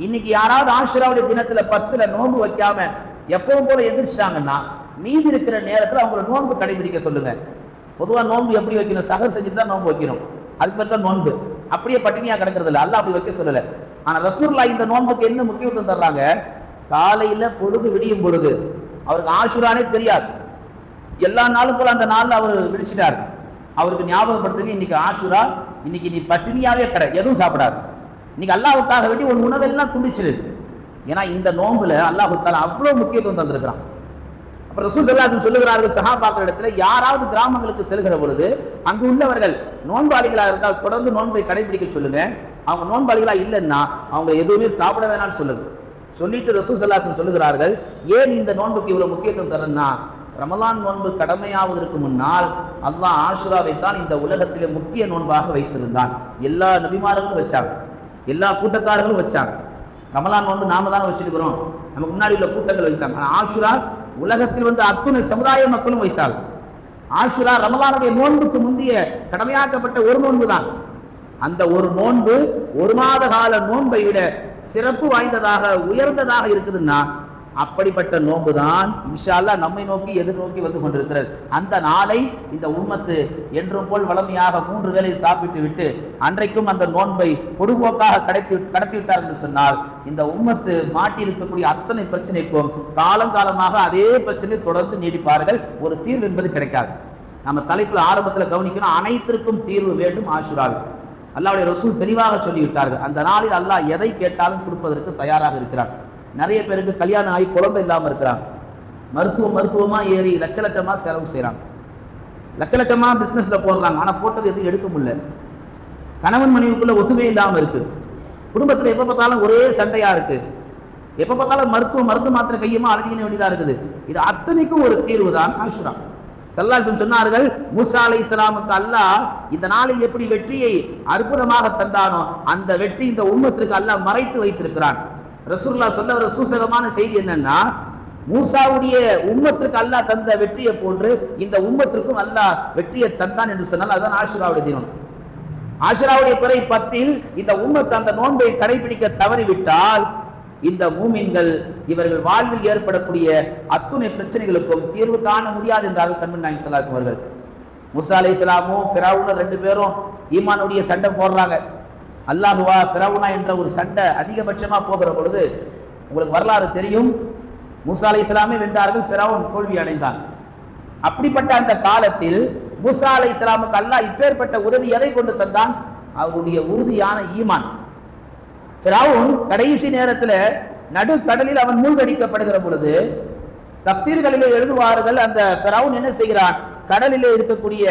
இன்னைக்கு யாராவது ஆஷுராவுடைய தினத்துல 10ல நோன்பு வைக்காம எப்பவும் போல எந்திரிச்சிட்டாங்கன்னா மீதி இருக்கிற நேரத்தில் அவங்களை நோன்பு கடைபிடிக்க சொல்லுங்க. பொதுவாக நோன்பு எப்படி வைக்கணும், சஹர் செஞ்சுட்டு தான் நோன்பு வைக்கணும், அதுக்கு பேர் தான் நோன்பு. அப்படியே பட்டினியா கிடக்கிறது இல்லை, அல்லாஹ் அப்படி வைக்க சொல்லல. ஆனா ரசூலுல்லாஹ் இந்த நோன்புக்கு என்ன முக்கியத்துவம் தர்றாங்க, காலையில பொழுது விடியும் பொழுது அவருக்கு ஆஷுரானே தெரியாது, எல்லா நாளும் போல அந்த நாள்ல அவர் விடிச்சிட்டார். அவருக்கு ஞாபகப்படுத்துங்க, இன்னைக்கு ஆஷுரா, இன்னைக்கு நீ பட்டினியாவே கடை, எதுவும் சாப்பிடாது, இன்னைக்கு அல்லாஹ்வுக்காக வேண்டி ஒரு உணவெல்லாம் துண்டிச்சிரு. ஏன்னா இந்த நோன்புல அல்லாஹ் தஆலா அவ்வளவு முக்கியத்துவம் தந்திருக்கிறான். அப்ப ரசூல் ஸல்லல்லாஹு அலைஹி வஸல்லம் சொல்லுகிறார்கள், சஹாபாக்கள் இடத்துல யாராவது கிராமங்களுக்கு செல்கிற பொழுது அங்கு உள்ளவர்கள் நோன்பாளிகளாக இருந்தால் தொடர்ந்து நோன்பை கடைபிடிக்க சொல்லுங்க, அவங்க நோன்பாளிகளா இல்லைன்னா அவங்க எதுவுமே சாப்பிட வேணாம்னு சொல்லுங்க. சொல்லிட்டு ரசூல் ஸல்லல்லாஹு அலைஹி வஸல்லம் சொல்லுகிறார்கள், ஏன் இந்த நோன்புக்கு இவ்வளவு முக்கியத்துவம் தரேன்னா, ரமலான் நோன்பு கடமையாவதற்கு முன்னால் அல்லாஹ் ஆஷுராவை தான் இந்த உலகத்திலே முக்கிய நோன்பாக வைத்திருந்தான். எல்லா நபிமார்களும் வச்சாங்க, எல்லா கூட்டத்தார்களும் வச்சாங்க. ரமலான் நோன்பு நாம தானே வச்சிருக்கிறோம், நமக்கு முன்னாடி உள்ள கூட்டங்கள் வைத்தாங்க. ஆனால் ஆஷுரா உலகத்தில் வந்து அத்துணை சமுதாய மக்களும் வைத்தாங்க. ஆஷுரா ரமலானுடைய நோன்புக்கு முந்தைய கடமையாக்கப்பட்ட ஒரு நோன்பு தான். அந்த ஒரு நோன்பு 1 மாத கால நோன்பை விட சிறப்பு வாய்ந்ததாக உயர்ந்ததாக இருக்குதுன்னா அப்படிப்பட்ட நோன்பு தான் இன்ஷா அல்லாஹ் நம்மை நோக்கி எதிர்நோக்கி வந்து கொண்டிருக்கிறது. அந்த நாளை இந்த உம்மத்து என்றும் போல் வளமையாக 3 வேளை சாப்பிட்டு விட்டு அன்றைக்கும் அந்த நோன்பை பொதுபோக்காக கடத்தி விட்டார் என்று சொன்னால் இந்த உம்மத்து மாட்டியிருக்கக்கூடிய அத்தனை பிரச்சனைக்கும் காலங்காலமாக அதே பிரச்சனை தொடர்ந்து நீடிப்பார்கள். ஒரு தீர்வு என்பது கிடைக்காது. நம்ம தலைப்பில் ஆரம்பத்தில் கவனிக்கணும், அனைத்திற்கும் தீர்வு வேண்டும் ஆஷுராவில். அல்லாஹ்வுடைய ரசூல் தெளிவாக சொல்லிவிட்டார்கள், அந்த நாளில் அல்லாஹ் எதை கேட்டாலும் கொடுப்பதற்கு தயாராக இருக்கிறார். நிறைய பேருக்கு கல்யாணம் ஆகி குழந்தை இல்லாமல் இருக்கிறாங்க. மருத்துவமா ஏறி லட்ச லட்சமாக செலவு செய்கிறாங்க, லட்ச லட்சமாக பிஸ்னஸில் போடுறாங்க. ஆனால் போட்டது எதுவும் எடுக்க முடியல. கணவன் மனைவிக்குள்ள ஒத்துமை இல்லாமல் இருக்கு. குடும்பத்தில் எப்போ பார்த்தாலும் ஒரே சண்டையா இருக்கு. எப்போ பார்த்தாலும் மருந்து மாத்திரை கையுமா அழகின வேண்டியதா இருக்குது. இது அத்தனைக்கும் ஒரு தீர்வு தான் ஆஷுரா. ஸல்லல்லாஹு சொன்னார்கள், மூசா அலைஹிஸ்ஸலாமுக்கு அல்லாஹ் இந்த நாளில் எப்படி வெற்றியை அற்புதமாக தந்தானோ அந்த வெற்றி இந்த உம்மத்திற்கு அல்லாஹ் மறைத்து வைத்திருக்கிறான். ரசூலுல்லாஹ் சொல்ல ஒரு சூசகமான செய்தி என்னன்னா, மூசாவுடைய உம்மத்திற்கு அல்லாஹ் தந்த வெற்றியை போன்று இந்த உம்மத்திற்கும் அல்லாஹ் வெற்றியை தந்தான் என்று சொன்னால் அதுதான் ஆஷுராவுடைய தினம். ஆஷுராவுடைய பிறை 10 இந்த உம்மத் அந்த நோன்பை கடைபிடிக்க தவறிவிட்டால் இந்த மூமின்கள் இவர்கள் வாழ்வில் ஏற்படக்கூடிய அத்துணை பிரச்சனைகளுக்கும் தீர்வு காண முடியாது என்றார்கள் கண்மணி நாயகம் ஸல்லல்லாஹு அலைஹி அவர்கள். மூசா அலைஹிஸ்ஸலாமும் ஃபிரௌனும் 2 பேரும் ஈமானுடைய சண்டை போடுறாங்க. அல்லாஹுவா ஃபிரௌனா என்ற ஒரு சண்டை அதிகபட்சமா போகிற பொழுது உங்களுக்கு வரலாறு தெரியும். மூசா அலைஹிஸ்ஸலாமை வென்றார்கள், ஃபிரௌன் தோல்வி அடைந்தான். அப்படிப்பட்ட அந்த காலத்தில் மூசா அலைஹிஸ்ஸலாமுக்கு அல்லாஹ் இப்பேற்பட்ட உதவி எதை கொண்டு தந்தான்? அவருடைய உறுதியான ஈமான். ஃபிரௌன் கடைசி நேரத்தில் நடுக்கடலில் அவன் மூழ்கடிக்கப்படுகிற பொழுது தஃசீர்களிலே எழுதுவார்கள், அந்த ஃபிரௌன் என்ன செய்கிறான், கடலிலே இருக்கக்கூடிய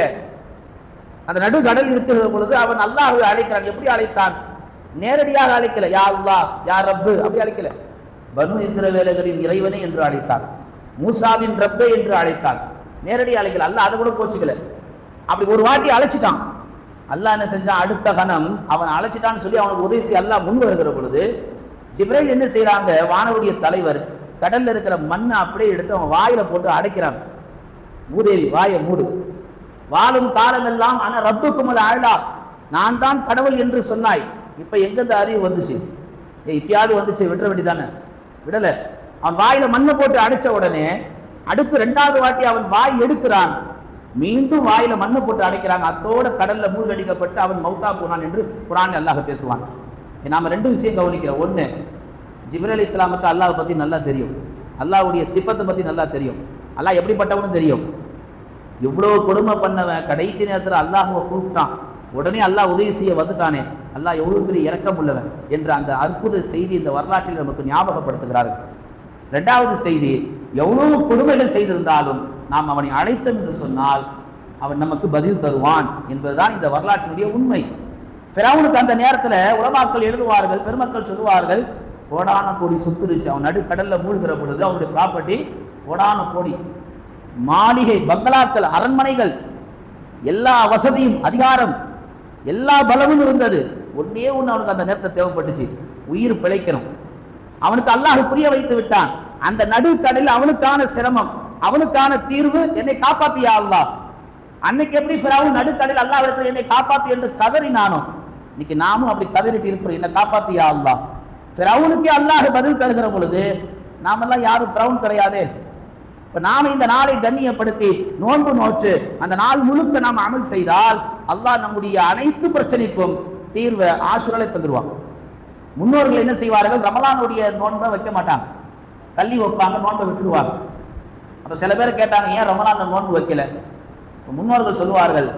அந்த நடுக்கடல் இருக்கிற பொழுது அவன் அல்லாஹ்வை அழைக்கிறான். எப்படி அழைத்தான்? நேரடியாக அழைக்கல, யா அல்லாஹ் யா ரப்பு அப்படி அழைக்கல. பனு இஸ்ரவேலர்களின் இறைவனை என்று அழைத்தான், மூசாவின் ரப்பே என்று அழைத்தான். நேரடியாக அழைக்கல. அல்லாஹ் அதை கூட கோச்சிக்கல. அப்படி ஒரு வாட்டி அழைச்சிட்டான். அல்லாஹ் என்ன செஞ்சான், அடுத்த கணம் அவன் அழைச்சிட்டான்னு சொல்லி அவனுக்கு உதவி செய்ய அல்லாஹ் முன் வருகிற பொழுது ஜிப்ரைல் என்ன செய்யறாங்க, வானவுடைய தலைவர் கடல்ல இருக்கிற மண்ணை அப்படியே எடுத்து அவன் வாயில போட்டு அடைக்கிறான். மூதேவி வாயை மூடு, வாழும் காலம் எல்லாம் ஆனா ரப்புக்கும் அது ஆழா, நான் தான் கடவுள் என்று சொன்னாய். இப்ப எங்க இந்த அறிவு வந்துச்சு? இப்பயாவது வந்துச்சு, விட வேண்டியதானே? விடல. அவன் வாயில மண்ணை போட்டு அடைச்ச உடனே அடுத்து 2வது வாட்டி அவன் வாய் எடுக்கிறான், மீண்டும் வாயில மண்ணை போட்டு அடைக்கிறாங்க. அத்தோட கடல்ல மூழ்கடிக்கப்பட்டு அவன் மௌத்தா போனான் என்று குர்ஆன்ல அல்லாஹ் பேசுவான். நாம 2 விஷயம் கவனிக்கிறோம். ஒன்று, ஜிப்ரீல் அலைஹிஸ்ஸலாமுக்கு அல்லாஹ் பத்தி நல்லா தெரியும், அல்லாஹ்வுடைய சிஃபத்தை பத்தி நல்லா தெரியும், அல்லாஹ் எப்படிப்பட்டவனும் தெரியும். இவ்வளவு கொடுமை பண்ணவன் கடைசி நேரத்தில் அல்லாஹ்வை கூப்பிட்டான், உடனே அல்லாஹ் உதவி செய்ய வந்துட்டானே, அல்லாஹ் எவ்வளவு பெரிய இரக்கம் உள்ளவன் என்ற அந்த அற்புத செய்தி இந்த வரலாற்றில் நமக்கு ஞாபகப்படுத்துகிறார்கள். 2வது செய்தி, எவ்வளவு கொடுமைகள் செய்திருந்தாலும் நாம் அவனை அழைத்தோம் என்று சொன்னால் அவன் நமக்கு பதில் தருவான் என்பதுதான் இந்த வரலாற்றினுடைய உண்மை. ஃபிரௌனுக்கு அந்த நேரத்தில் உலமாக்கள் எழுதுவார்கள், பெருமக்கள் சொல்லுவார்கள், கோடான கோடி சொத்து இருந்துச்சு. அவன் நடுக்கடல்ல மூழ்கிற பொழுது அவனுடைய ப்ராப்பர்ட்டி கோடான கோடி, மாளிகை, பங்களாக்கள், அரண்மனைகள், எல்லா வசதியும், அதிகாரம், எல்லா பலமும் இருந்தது. ஒன்னே ஒன்று அவனுக்கு அந்த நேரத்தில் தேவைப்பட்டுச்சு, உயிர் பிழைக்கணும். அவனுக்கு அல்லாஹ் புரிய வைத்து விட்டான். அந்த நடுக்கடலில் அவனுக்கான சிரமம், அவனுக்கான தீர்வு, என்னை காப்பாத்தியா அல்லாஹ். அன்னைக்கு எப்படி ஃபிரௌன் நடுக்கடலில் அல்லாஹ் என்னை காப்பாத்து என்று கதறினானோ, இன்னைக்கு நாமும் அப்படி கதறிட்டு இருக்கிறோம், என்னை காப்பாத்தியா அல்லாஹ். ஃபிரௌனுக்கே அல்லாஹ் பதில் தருகிற பொழுது நாமெல்லாம் யாரும் ஃபிரௌன் கிடையாதே. இப்ப நாம இந்த நாளை கண்ணியப்படுத்தி நோன்பு நோற்று அந்த நாள் முழுக்க நாம் அமல் செய்தால் அல்லாஹ் நம்முடைய அனைத்து பிரச்சனைக்கும் தீர்வை ஆஷுராலே தந்துருவான். முன்னோர்கள் என்ன செய்வார்கள், ரமலானுடைய நோன்பை வைக்க மாட்டாங்க, தள்ளி வைப்பாங்க, நோன்பை விட்டுடுவாங்க. அப்ப சில பேர் கேட்டாங்க, ஏன் ரமலான் நோன்பு வைக்கல? முன்னோர்கள் சொல்லுவார்கள்,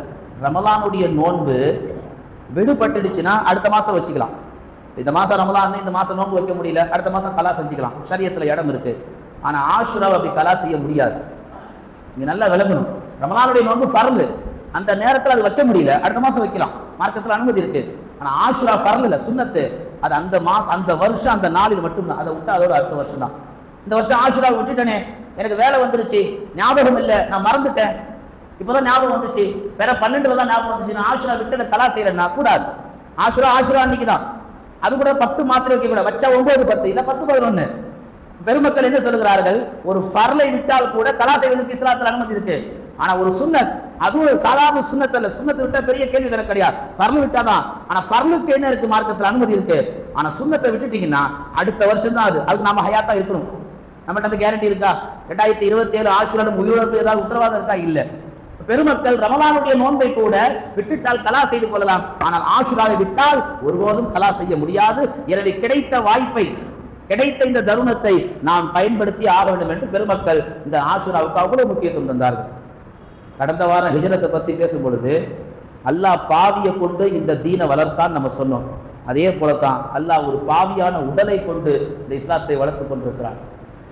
ரமலானுடைய நோன்பு விடுபட்டுடுச்சுன்னா அடுத்த மாசம் வச்சுக்கலாம். இந்த மாசம் ரமலான், இந்த மாசம் நோன்பு வைக்க முடியல, அடுத்த மாசம் கலா செஞ்சுக்கலாம், ஷரியத்துல இடம் இருக்கு. ஆனா ஆஷுராவை அப்படி கலா செய்ய முடியாது. நீங்க நல்லா விளங்கணும், ரமலானுடைய நோன்பு ஃபர்லு, அந்த நேரத்தில் அது வைக்க முடியல, அடுத்த மாசம் வைக்கலாம், மார்க்கத்தில் அனுமதி இருக்கு. ஆனா ஆஷுரா ஃபர்ல் இல்ல, சுன்னத்து. அது அந்த மாசம், அந்த வருஷம், அந்த நாளில் மட்டும்தான். அதை விட்டு அதோட அடுத்த வருஷம் தான். இந்த வருஷம் ஆஷுரா விட்டுட்டேனே, எனக்கு வேலை வந்துருச்சு, ஞாபகம் இல்லை, நான் மறந்துட்டேன், இப்போதான் ஞாபகம் வந்துச்சு, வேற 12 தான் ஞாபகம் வந்துச்சு, நான் ஆஷுரா விட்டு கலா செய்யறேன்னா கூடாது. ஆஷுரா அன்னைக்கு தான். அது கூட 10 மாத்திரை வைக்க கூட, வச்சா 9, 10 இல்ல 10, 11. பெருமக்கள் என்ன சொல்லுகிறார்கள், ஒரு ஃபர்லை விட்டால் கூட கலா செய்வதற்கு இஸ்லாத்தில் அனுமதி இருக்கு. ஆனா ஒரு சுன்னத், அதுவும் ஒரு சாதாரண சுன்னத் அல்ல. சுன்னத்தை விட்டா பெரிய கேள்வி கிடையாது, ஃபர்லு விட்டாதான். ஆனா ஃபர்லுக்கு என்ன இருக்கு, மார்க்கத்தில் அனுமதி இருக்கு. ஆனா சுன்னத்தை விட்டுட்டீங்கன்னா அடுத்த வருஷம் தான் அது, அதுக்கு நாம ஹயாத்தா இருக்கணும். நம்மகிட்ட அந்த கேரண்டி இருக்கா? 2027 ஆஷுராலும் உயிரிழப்பு ஏதாவது உத்தரவாதம் இருக்கா? இல்ல. பெருமக்கள் ரமலானுடைய நோன்பை கூட விட்டுட்டால் கலா செய்து கொள்ளலாம், ஆனால் ஆஷுராவை விட்டால் ஒருபோதும் கலா செய்ய முடியாது. எனவே கிடைத்த வாய்ப்பை, கிடைத்த இந்த தருணத்தை நாம் பயன்படுத்தி ஆக வேண்டும் என்று பெருமக்கள் இந்த ஆஷுராவுக்கு அவ்வளவு முக்கியத்துவம் தந்தார்கள். கடந்த வாரம் ஹிஜ்ரத்தை பத்தி பேசும் பொழுது அல்லாஹ் பாவியை கொண்டு இந்த தீனை வளர்த்தான் நம்ம சொன்னோம். அதே போலத்தான் அல்லாஹ் ஒரு பாவியான உடலை கொண்டு இந்த இஸ்லாத்தை வளர்த்து கொண்டிருக்கிறான்.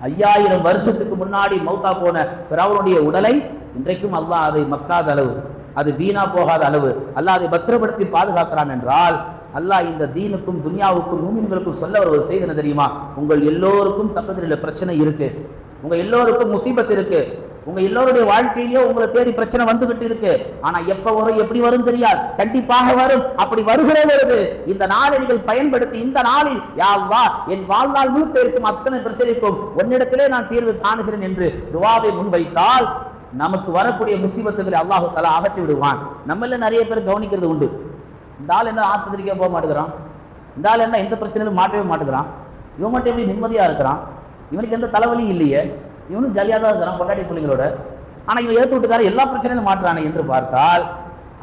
5000 வருஷத்துக்கு முன்னாடி மௌத்தா போன ஃபிரௌனுடைய உடலை இன்றைக்கும் அல்லாஹ் அதை மக்காத அளவு, அது வீணா போகாத அளவு அல்லாஹ் அதை பத்திரப்படுத்தி பாதுகாக்கிறான் என்றால், அல்லாஹ் இந்த தீனுக்கும் துன்யாவுக்கும் மூமின்களுக்கும் சொல்ல ஒரு செய்தி என்ன தெரியுமா? உங்கள் எல்லோருக்கும் தக்கத்தில் பிரச்சனை இருக்கு, உங்க எல்லோருக்கும் முசீபத் இருக்கு, உங்க எல்லோருடைய வாழ்க்கையிலேயே உங்களை தேடி பிரச்சனை வந்துகிட்டு இருக்கு. ஆனா எப்ப வரும் எப்படி வரும் தெரியாது, கண்டிப்பாக வரும். அப்படி வருகிறது இந்த நாளை நீங்கள் பயன்படுத்தி இந்த நாளில் யா அல்லாஹ் என் வாழ்நாள் முழுக்க இருக்கும் அத்தனை பிரச்சனைக்கும் உன்னிடத்திலே நான் தீர்வு காணுகிறேன் என்று துஆவை முன்வைத்தால் நமக்கு வரக்கூடிய முசீபத்துகளை அல்லாஹ் தஆலா அகற்றி விடுவான். நம்மள நிறைய பேர் கவனிக்கிறது உண்டு, இந்த ஆள் என்ன ஆஸ்பத்திரிக்கே போக மாட்டேங்கிறான், இந்த ஆள் என்ன எந்த பிரச்சனையும் மாட்டவே மாட்டேங்கிறான், இவன் மட்டும் எப்படி நிம்மதியா இருக்கிறான், இவனுக்கு எந்த தலைவலியும் இல்லையே, இவனும் ஜாலியாக தான் இருக்கிறான் பொண்டாட்டி பிள்ளைங்களோட, ஆனால் இவன் ஏற்று விட்டுக்கார எல்லா பிரச்சனையும் மாற்றானே என்று பார்த்தால்,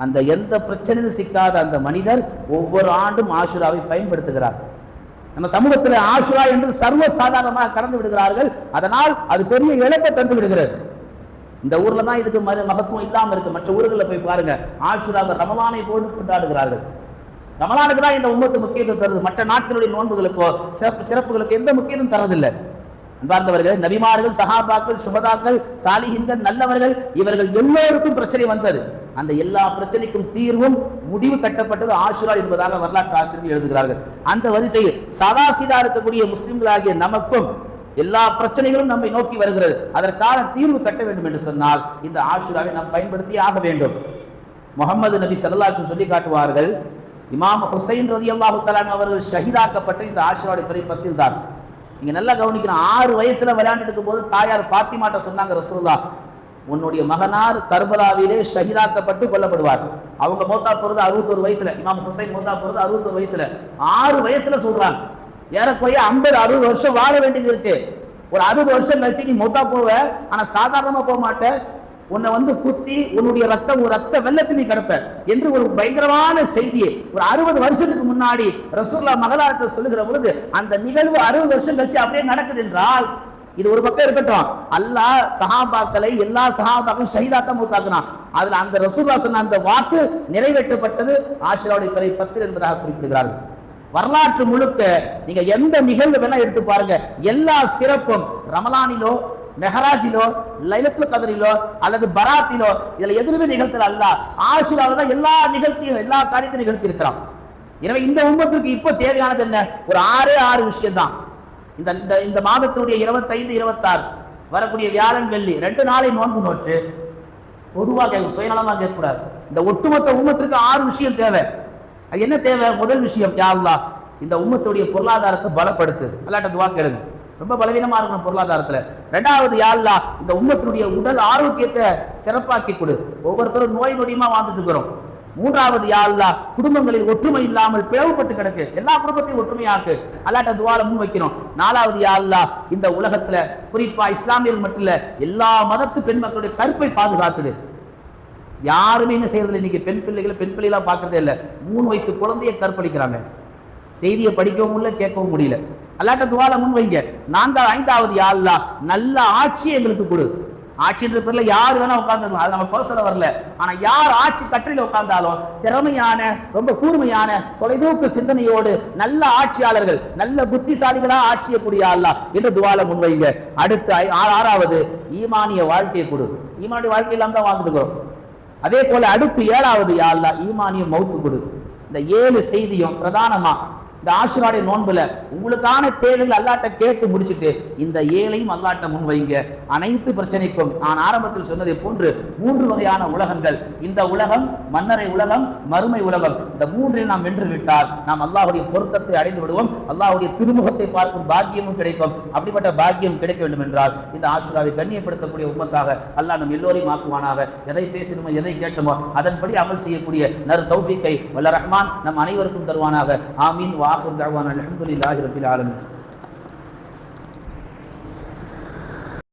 அந்த எந்த பிரச்சனையும் சிக்காத அந்த மனிதர் ஒவ்வொரு ஆண்டும் ஆஷுராவை பயன்படுத்துகிறார். நம்ம சமூகத்தில் ஆஷுரா என்று சர்வ சாதாரணமாக கடந்து விடுகிறார்கள். அதனால் அது பெரிய இழப்பை தந்து விடுகிறது. இந்த ஊர்ல தான் இதுக்கு மகத்துவம் இல்லாமல் இருக்கு. மற்ற ஊர்களில் போய் பாருங்க, ஆஷுராவை ரமலானை போட்டு கொண்டாடுகிறார்கள். ரமலானுக்கு தான் இந்த உம்மத்து முக்கியத்துவம் தருது. மற்ற நாட்களுடைய நோன்புகளுக்கோ சிறப்புகளுக்கு எந்த முக்கியத்துவம் தரதில்லை. அன்பார்ந்தவர்கள், நபிமார்கள், சஹாபாக்கள், சுபதாக்கள், சாலிஹின்கள், நல்லவர்கள், இவர்கள் எல்லோருக்கும் பிரச்சனை வந்தது. அந்த எல்லா பிரச்சனைக்கும் தீர்வும் முடிவு கட்டப்பட்டது ஆஷுரா என்பதாக வரலாற்று ஆசிரியர்கள் எழுதுகிறார்கள். அந்த வரிசையில் சதாசிதா இருக்கக்கூடிய முஸ்லிம்களாகிய நமக்கும் எல்லா பிரச்சனைகளும் நம்மை நோக்கி வருகிறது. அதற்கான தீர்வு கட்ட வேண்டும் என்று சொன்னால் இந்த ஆஷுராவை நாம் பயன்படுத்தி ஆக வேண்டும். முகமது நபி ஸல்லல்லாஹு அலைஹி வஸல்லம் சொல்லி காட்டுவார்கள், இமாம் ஹுசைன் ரலியல்லாஹு தஆலா அவர்கள் ஷஹீதாக்கப்பட்ட இந்த ஆஷுராவுடைய பெரிய பத்தில் தான். நீங்க நல்லா கவனிக்கணும். 6 வயசுல விளையாண்டுட்டு இருக்கும் போது தாயார் ஃபாத்திமாட்ட சொன்னாங்க, ரசூலுல்லாஹ் உன்னுடைய மகனார் கர்பலாவிலே ஷஹீதாக்கப்பட்டு கொல்லப்படுவார். அவங்க மௌத்தா போறது 61 வயசுல, இமாம் ஹுசைன் மௌத்தா போறது 61 வயசுல. 6 வயசுல சொல்றாங்க. ஏறக்குறைய 50-60 வருஷம் வாழ வேண்டியது இருக்கு. ஒரு 60 வருஷம் கழிச்சு நீ மௌத்தா போவ, ஆனா சாதாரணமா போக மாட்ட, உன்னை குத்தி உன்னுடைய ரத்த வெள்ளத்தில் நீ கிடப்ப என்று ஒரு பயங்கரமான செய்தியை ஒரு 60 வருஷத்துக்கு முன்னாடி ரசூலுல்லாஹ் மகளார்ட்ட சொல்லுகிற பொழுது அந்த நிகழ்வு 60 வருஷம் கழிச்சு அப்படியே நடக்குது என்றால், இது ஒரு பக்கம் இருக்கட்டும், அல்லாஹ் சஹாபாக்களை எல்லா சஹாபாக்களும் ஷஹீதாத்தான் மௌத்தாக்குனான். அதுல அந்த ரசூலுல்லாஹ் சொன்ன அந்த வாக்கு நிறைவேற்றப்பட்டது ஆஷுராவுடைய பிறை 10 என்பதாக குறிப்பிடுகிறார்கள். வரலாற்று முழுக்க நீங்க எந்த நிகழ்வு வேணா எடுத்து பாருங்க, எல்லா சிறப்பும் ரமலானிலோ, மெஹராஜிலோ, லைலத்துல் கத்ரிலோ அல்லது பராத்திலோ இதுல எதுவுமே நிகழ்த்தல. அல்லாஹ் ஆஷுராவில் தான் எல்லா காரியத்தையும் நிகழ்த்தி இருக்கிறான். எனவே இந்த உம்மத்துக்கு இப்ப தேவையானது என்ன? ஒரு 6 விஷயம் தான். இந்த மாதத்துடைய 25, 26 வரக்கூடிய வியாழன், வெள்ளி 2 நாளை நோன்பு நோற்று பொதுவாக சுயநலமா கேட்கக்கூடாது. இந்த ஒட்டுமொத்த உம்மத்திற்கு 6 விஷயம் தேவை. அது என்ன தேவை? முதல் விஷயம், யா அல்லாஹ் இந்த உம்மத்துடைய பொருளாதாரத்தை பலப்படுத்து. அல்லாஹ்ட்ட துஆ கேளுங்க. ரொம்ப பலவீனமா இருக்கணும் பொருளாதாரத்துல. 2வது, யா அல்லாஹ் இந்த உம்மத்துடைய உடல் ஆரோக்கியத்தை சிறப்பாக்கி கொடு. ஒவ்வொருத்தரும் நோய் நொடியுமா வாழ்ந்துட்டு இருக்கிறோம். 3வது, யா அல்லாஹ் குடும்பங்களில் ஒற்றுமை இல்லாமல் பிளவுபட்டு கிடக்கு, எல்லா குடும்பத்தையும் ஒற்றுமையாக்கு. அல்லாஹ்ட்ட துஆல முன் வைக்கணும். 4வது, யா அல்லாஹ் இந்த உலகத்துல குறிப்பா இஸ்லாமியர்கள் மட்டும் இல்ல எல்லா மதத்து பெண் மக்களுடைய கற்பை பாதுகாத்துடு. யாருமே என்ன செய்யறதில்லை இன்னைக்கு, பெண் பிள்ளைகளா பார்க்கறதே இல்லை. 3 வயசு குழந்தைய கற்பழிக்கிறாங்க. செய்தியை படிக்கவும் இல்லை, கேட்கவும் முடியல. அல்லாஹ்ட்ட துஆல முன் வைங்க. 5வது, யா அல்லாஹ் நல்ல ஆட்சியை எங்களுக்கு கொடு. ஆட்சின்ற பேர்ல யார் வேணா உட்கார்ந்துருக்கலாம், அது நம்ம குறை சொல்ல வரல. ஆனா யார் ஆட்சி கட்டளையில் உட்கார்ந்தாலும் திறமையான, ரொம்ப கூர்மையான, தொலைதூக்கு சிந்தனையோடு நல்ல ஆட்சியாளர்கள், நல்ல புத்திசாலிகளா ஆட்சியக்கூடிய அல்லாஹ் என்று துஆல முன்வைங்க. அடுத்து 6வது, ஈமானிய வாழ்க்கையை கொடு. ஈமானிய வாழ்க்கை இல்லாம தான் வாழ்ந்துட்டு இருக்கிறோம். அதே போல அடுத்து 7வது, யா அல்லாஹ் ஈமானிய மௌத்து கொடு. இந்த 7 செய்தியும் பிரதானமா இந்த ஆஷுராவுடைய நோன்புல உங்களுக்கான தேவைகள் அல்லாஹ்ட்ட கேட்டு முடிச்சுட்டு இந்த 7ஐயும் அல்லாஹ்ட்ட முன் வைங்க. அனைத்து பிரச்சனைக்கும் நான் ஆரம்பத்தில் சொன்னதை போன்று 3 வகையான உலகங்கள், இந்த உலகம், மன்னரை உலகம், மறுமை உலகம், இந்த 3இல் நாம் வென்று விட்டால் நாம் அல்லாஹ்வுடைய பொருத்தத்தை அடைந்து விடுவோம். அல்லாஹ்வுடைய திருமுகத்தை பார்க்கும் பாக்கியமும் கிடைக்கும். அப்படிப்பட்ட பாக்கியம் கிடைக்க வேண்டும் என்றால் இந்த ஆஷுராவை கண்ணியப்படுத்தக்கூடிய உம்மத்தாக அல்லாஹ் நம் எல்லோரையும் ஆக்குவானாக. எதை பேசினோமோ, எதை கேட்டோமோ அதன்படி அமல் செய்யக்கூடிய நர் தௌஃபீக்கை வல்ல ரஹ்மான் நம் அனைவருக்கும் தருவானாக. ஆமீன். வாஹிர் தஅவானா அல்ஹம்துலில்லாஹி ரப்பில் ஆலமீன்.